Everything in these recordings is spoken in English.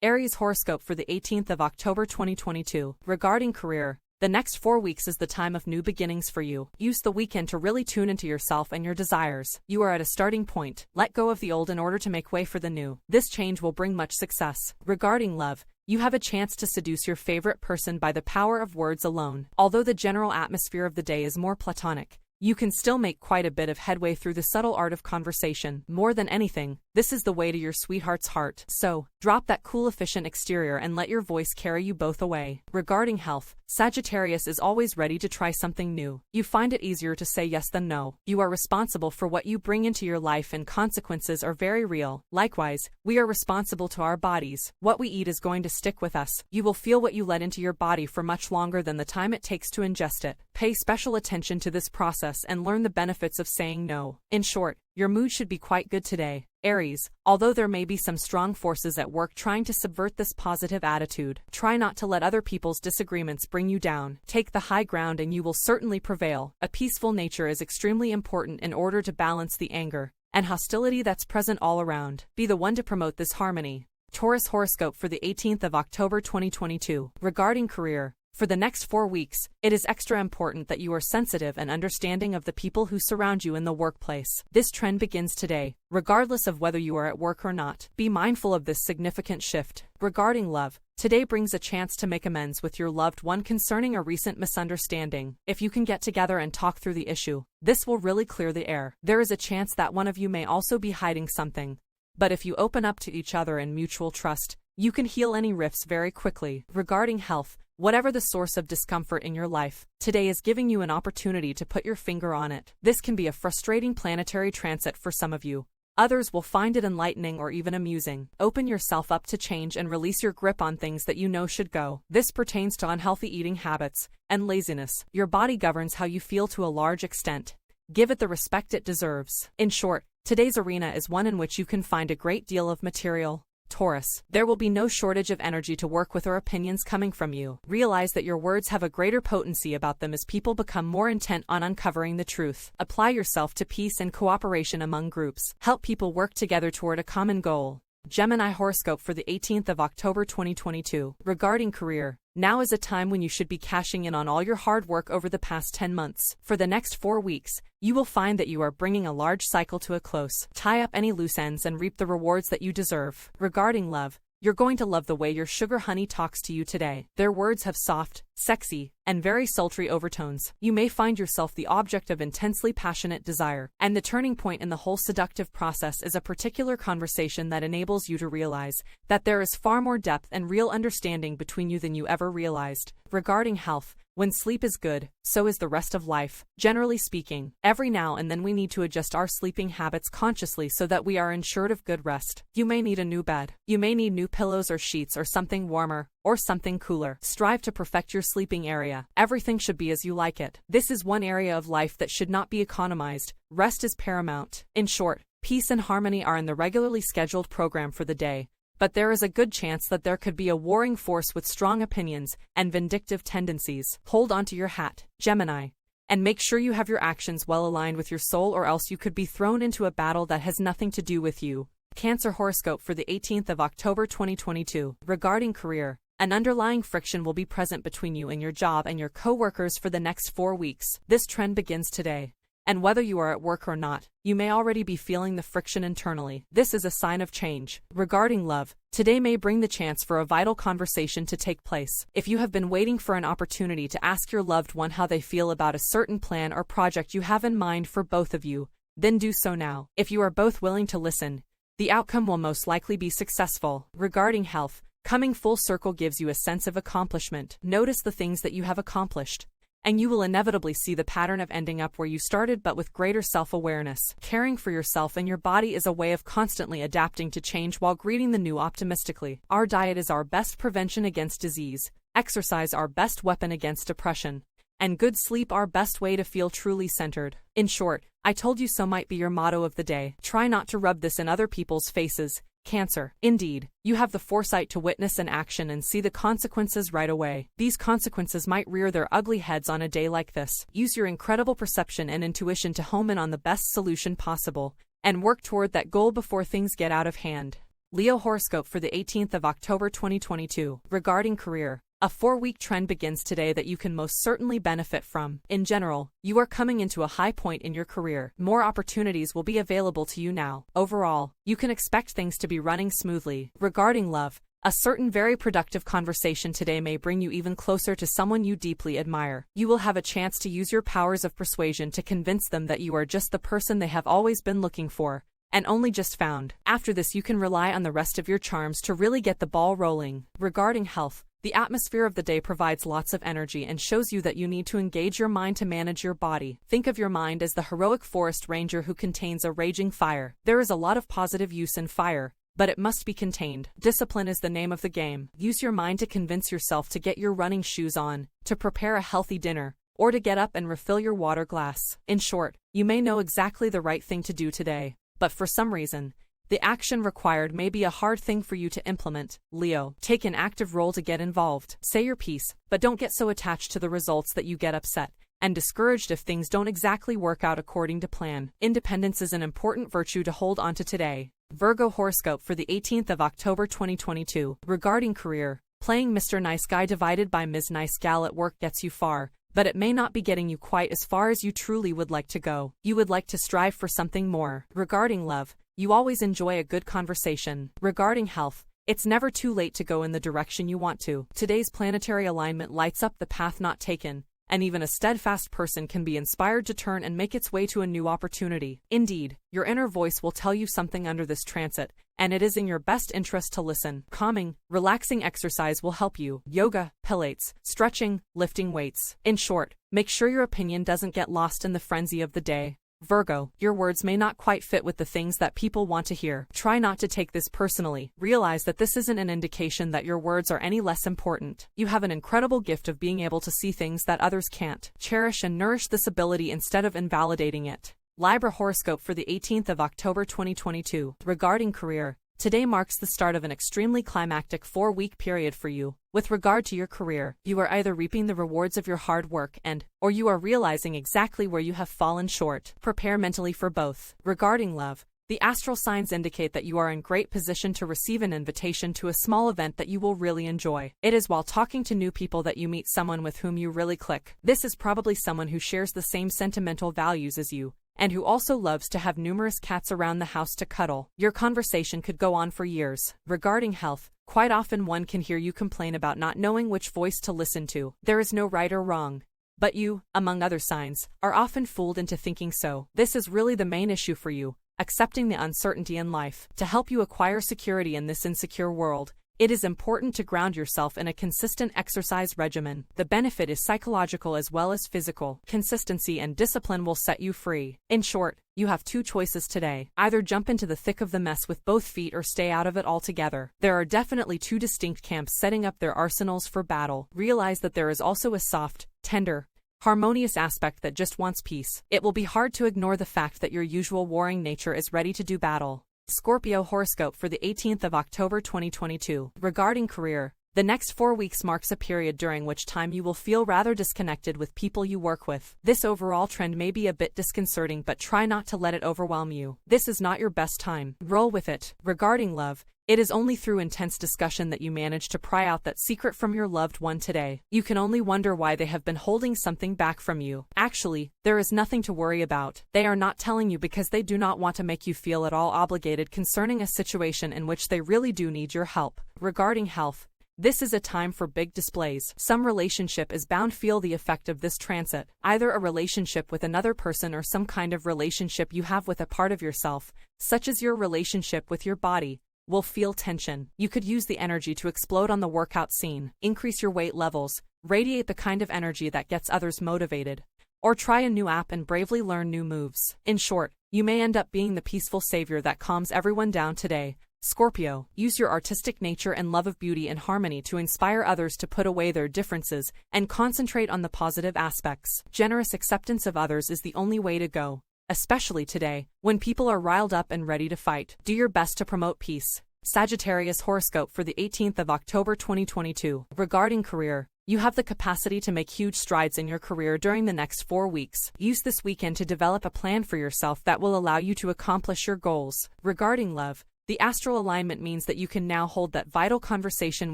Aries horoscope for the 18th of October 2022. Regarding career, the next 4 weeks is the time of new beginnings for you. Use the weekend to really tune into yourself and your desires. You are at a starting point. Let go of the old in order to make way for the new. This change will bring much success. Regarding love, you have a chance to seduce your favorite person by the power of words alone. Although the general atmosphere of the day is more platonic, you can still make quite a bit of headway through the subtle art of conversation. More than anything, this is the way to your sweetheart's heart. So, drop that cool efficient exterior and let your voice carry you both away. Regarding health, Sagittarius is always ready to try something new. You find it easier to say yes than no. You are responsible for what you bring into your life and consequences are very real. Likewise, we are responsible to our bodies. What we eat is going to stick with us. You will feel what you let into your body for much longer than the time it takes to ingest it. Pay special attention to this process and learn the benefits of saying no. In short, your mood should be quite good today, Aries. Although there may be some strong forces at work trying to subvert this positive attitude, try not to let other people's disagreements bring you down. Take the high ground and you will certainly prevail. A peaceful nature is extremely important in order to balance the anger and hostility that's present all around. Be the one to promote this harmony. Taurus horoscope for the 18th of October 2022. Regarding career, for the next 4 weeks, it is extra important that you are sensitive and understanding of the people who surround you in the workplace. This trend begins today, regardless of whether you are at work or not. Be mindful of this significant shift. Regarding love, today brings a chance to make amends with your loved one concerning a recent misunderstanding. If you can get together and talk through the issue, this will really clear the air. There is a chance that one of you may also be hiding something. But if you open up to each other in mutual trust, you can heal any rifts very quickly. Regarding health, whatever the source of discomfort in your life, today is giving you an opportunity to put your finger on it. This can be a frustrating planetary transit for some of you. Others will find it enlightening or even amusing. Open yourself up to change and release your grip on things that you know should go. This pertains to unhealthy eating habits and laziness. Your body governs how you feel to a large extent. Give it the respect it deserves. In short, today's arena is one in which you can find a great deal of material. Taurus, there will be no shortage of energy to work with or opinions coming from you. Realize that your words have a greater potency about them as people become more intent on uncovering the truth. Apply yourself to peace and cooperation among groups. Help people work together toward a common goal. Gemini horoscope for the 18th of October 2022. Regarding career, now is a time when you should be cashing in on all your hard work over the past 10 months. For the next 4 weeks, you will find that you are bringing a large cycle to a close. Tie up any loose ends and reap the rewards that you deserve. Regarding love, you're going to love the way your sugar honey talks to you today. Their words have soft, sexy, and very sultry overtones. You may find yourself the object of intensely passionate desire, and the turning point in the whole seductive process is a particular conversation that enables you to realize that there is far more depth and real understanding between you than you ever realized. Regarding health, when sleep is good, so is the rest of life. Generally speaking, every now and then we need to adjust our sleeping habits consciously so that we are ensured of good rest. You may need a new bed. You may need new pillows or sheets or something warmer, or something cooler. Strive to perfect your sleeping area. Everything should be as you like it. This is one area of life that should not be economized. Rest is paramount. In short, peace and harmony are in the regularly scheduled program for the day. But there is a good chance that there could be a warring force with strong opinions and vindictive tendencies. Hold onto your hat, Gemini, and make sure you have your actions well aligned with your soul, or else you could be thrown into a battle that has nothing to do with you. Cancer horoscope for the 18th of October 2022. Regarding career, an underlying friction will be present between you and your job and your co-workers for the next 4 weeks. This trend begins today. And whether you are at work or not, you may already be feeling the friction internally. This is a sign of change. Regarding love, today may bring the chance for a vital conversation to take place. If you have been waiting for an opportunity to ask your loved one how they feel about a certain plan or project you have in mind for both of you, then do so now. If you are both willing to listen, the outcome will most likely be successful. Regarding health, coming full circle gives you a sense of accomplishment. Notice the things that you have accomplished, and you will inevitably see the pattern of ending up where you started, but with greater self-awareness. Caring for yourself and your body is a way of constantly adapting to change while greeting the new optimistically. Our diet is our best prevention against disease, exercise our best weapon against depression, and good sleep our best way to feel truly centered. In short, I told you so might be your motto of the day. Try not to rub this in other people's faces, Cancer. Indeed, you have the foresight to witness an action and see the consequences right away. These consequences might rear their ugly heads on a day like this. Use your incredible perception and intuition to home in on the best solution possible, and work toward that goal before things get out of hand. Leo horoscope for the 18th of October 2022. Regarding career, a 4-week trend begins today that you can most certainly benefit from. In general, you are coming into a high point in your career. More opportunities will be available to you now. Overall, you can expect things to be running smoothly. Regarding love, a certain very productive conversation today may bring you even closer to someone you deeply admire. You will have a chance to use your powers of persuasion to convince them that you are just the person they have always been looking for, and only just found. After this, you can rely on the rest of your charms to really get the ball rolling. Regarding health, the atmosphere of the day provides lots of energy and shows you that you need to engage your mind to manage your body. Think of your mind as the heroic forest ranger who contains a raging fire. There is a lot of positive use in fire, but it must be contained. Discipline is the name of the game. Use your mind to convince yourself to get your running shoes on, to prepare a healthy dinner, or to get up and refill your water glass. In short, you may know exactly the right thing to do today, but for some reason, the action required may be a hard thing for you to implement. Leo, take an active role to get involved. Say your piece, but don't get so attached to the results that you get upset and discouraged if things don't exactly work out according to plan. Independence is an important virtue to hold on to today. Virgo horoscope for the 18th of October 2022. Regarding career, playing Mr. Nice Guy divided by Ms. Nice Gal at work gets you far, but it may not be getting you quite as far as you truly would like to go. You would like to strive for something more. Regarding love, you always enjoy a good conversation. Regarding health, it's never too late to go in the direction you want to. Today's planetary alignment lights up the path not taken, and even a steadfast person can be inspired to turn and make its way to a new opportunity. Indeed, your inner voice will tell you something under this transit, and it is in your best interest to listen. Calming, relaxing exercise will help you. Yoga, pilates, stretching, lifting weights. In short, make sure your opinion doesn't get lost in the frenzy of the day. Virgo, your words may not quite fit with the things that people want to hear. Try not to take this personally. Realize that this isn't an indication that your words are any less important. You have an incredible gift of being able to see things that others can't. Cherish and nourish this ability instead of invalidating it. Libra horoscope for the 18th of October 2022. Regarding career, today marks the start of an extremely climactic 4-week period for you. With regard to your career, you are either reaping the rewards of your hard work or you are realizing exactly where you have fallen short. Prepare mentally for both. Regarding love, the astral signs indicate that you are in great position to receive an invitation to a small event that you will really enjoy. It is while talking to new people that you meet someone with whom you really click. This is probably someone who shares the same sentimental values as you, and who also loves to have numerous cats around the house to cuddle. Your conversation could go on for years. Regarding health, quite often one can hear you complain about not knowing which voice to listen to. There is no right or wrong, but you, among other signs, are often fooled into thinking so. This is really the main issue for you, accepting the uncertainty in life. To help you acquire security in this insecure world, it is important to ground yourself in a consistent exercise regimen. The benefit is psychological as well as physical. Consistency and discipline will set you free. In short, you have two choices today. Either jump into the thick of the mess with both feet or stay out of it altogether. There are definitely two distinct camps setting up their arsenals for battle. Realize that there is also a soft, tender, harmonious aspect that just wants peace. It will be hard to ignore the fact that your usual warring nature is ready to do battle. Scorpio horoscope for the 18th of October 2022. Regarding career, the next 4 weeks marks a period during which time you will feel rather disconnected with people you work with. This overall trend may be a bit disconcerting, but try not to let it overwhelm you. This is not your best time. Roll with it. Regarding love, it is only through intense discussion that you manage to pry out that secret from your loved one today. You can only wonder why they have been holding something back from you. Actually, there is nothing to worry about. They are not telling you because they do not want to make you feel at all obligated concerning a situation in which they really do need your help. Regarding health, this is a time for big displays. Some relationship is bound to feel the effect of this transit. Either a relationship with another person or some kind of relationship you have with a part of yourself, such as your relationship with your body, will feel tension. You could use the energy to explode on the workout scene, increase your weight levels, radiate the kind of energy that gets others motivated, or try a new app and bravely learn new moves. In short, you may end up being the peaceful savior that calms everyone down today. Scorpio, use your artistic nature and love of beauty and harmony to inspire others to put away their differences and concentrate on the positive aspects. Generous acceptance of others is the only way to go, especially today, when people are riled up and ready to fight. Do your best to promote peace. Sagittarius horoscope for the 18th of October 2022. Regarding career, you have the capacity to make huge strides in your career during the next 4 weeks. Use this weekend to develop a plan for yourself that will allow you to accomplish your goals. Regarding love, The astral alignment means that you can now hold that vital conversation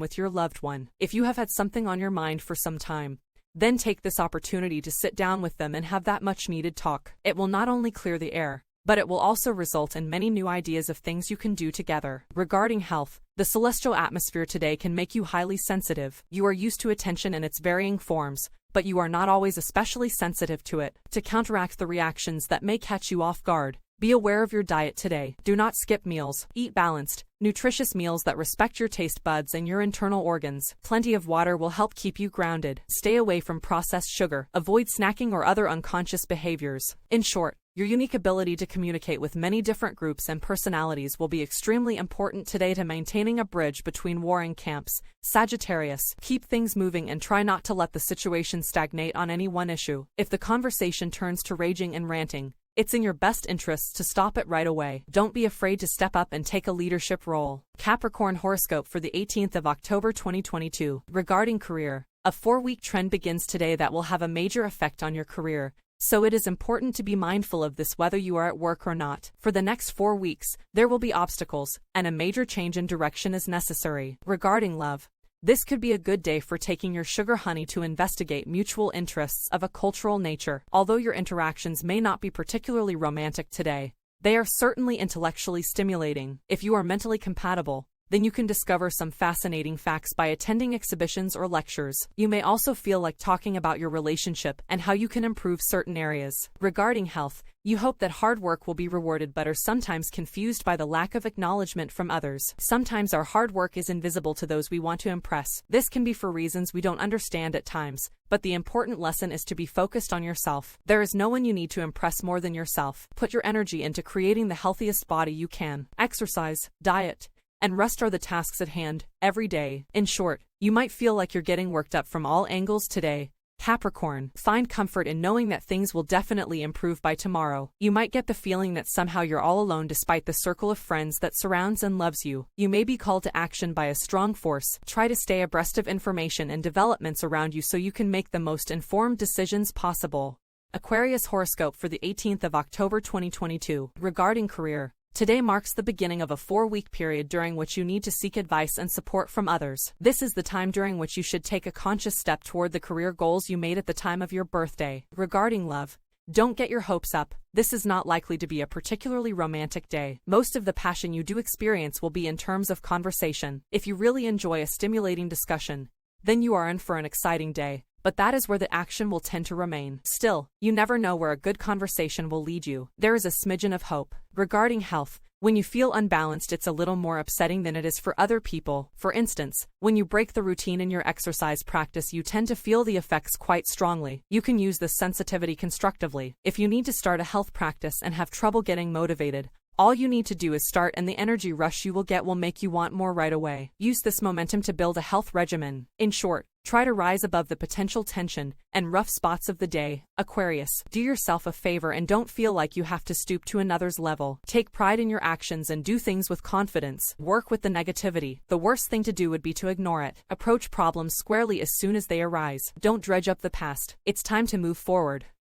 with your loved one. If you have had something on your mind for some time, then take this opportunity to sit down with them and have that much-needed talk. It will not only clear the air, but it will also result in many new ideas of things you can do together. Regarding health, the celestial atmosphere today can make you highly sensitive. You are used to attention in its varying forms, but you are not always especially sensitive to it. To counteract the reactions that may catch you off guard, be aware of your diet today. Do not skip meals. Eat balanced, nutritious meals that respect your taste buds and your internal organs. Plenty of water will help keep you grounded. Stay away from processed sugar. Avoid snacking or other unconscious behaviors. In short, your unique ability to communicate with many different groups and personalities will be extremely important today to maintaining a bridge between warring camps. Sagittarius, keep things moving and try not to let the situation stagnate on any one issue. If the conversation turns to raging and ranting, it's in your best interests to stop it right away. Don't be afraid to step up and take a leadership role. Capricorn horoscope for the 18th of October 2022. Regarding career, a 4-week trend begins today that will have a major effect on your career, so it is important to be mindful of this whether you are at work or not. For the next 4 weeks, there will be obstacles, and a major change in direction is necessary. Regarding love, this could be a good day for taking your sugar honey to investigate mutual interests of a cultural nature. Although your interactions may not be particularly romantic today, they are certainly intellectually stimulating. If you are mentally compatible, then you can discover some fascinating facts by attending exhibitions or lectures. You may also feel like talking about your relationship and how you can improve certain areas. Regarding health, you hope that hard work will be rewarded but are sometimes confused by the lack of acknowledgement from others. Sometimes our hard work is invisible to those we want to impress. This can be for reasons we don't understand at times, but the important lesson is to be focused on yourself. There is no one you need to impress more than yourself. Put your energy into creating the healthiest body you can. Exercise, diet, and rest are the tasks at hand, every day. In short, you might feel like you're getting worked up from all angles today. Capricorn, find comfort in knowing that things will definitely improve by tomorrow. You might get the feeling that somehow you're all alone despite the circle of friends that surrounds and loves you. You may be called to action by a strong force. Try to stay abreast of information and developments around you so you can make the most informed decisions possible. Aquarius horoscope for the 18th of October 2022. Regarding career, today marks the beginning of a 4-week period during which you need to seek advice and support from others. This is the time during which you should take a conscious step toward the career goals you made at the time of your birthday. Regarding love, don't get your hopes up. This is not likely to be a particularly romantic day. Most of the passion you do experience will be in terms of conversation. If you really enjoy a stimulating discussion, then you are in for an exciting day. But that is where the action will tend to remain. Still, you never know where a good conversation will lead you. There is a smidgen of hope. Regarding health, when you feel unbalanced, it's a little more upsetting than it is for other people. For instance, when you break the routine in your exercise practice, you tend to feel the effects quite strongly. You can use this sensitivity constructively. If you need to start a health practice and have trouble getting motivated, all you need to do is start, and the energy rush you will get will make you want more right away. Use this momentum to build a health regimen. In short, try to rise above the potential tension and rough spots of the day. Aquarius, do yourself a favor and don't feel like you have to stoop to another's level. Take pride in your actions and do things with confidence. Work with the negativity. The worst thing to do would be to ignore it. Approach problems squarely as soon as they arise. Don't dredge up the past. It's time to move forward.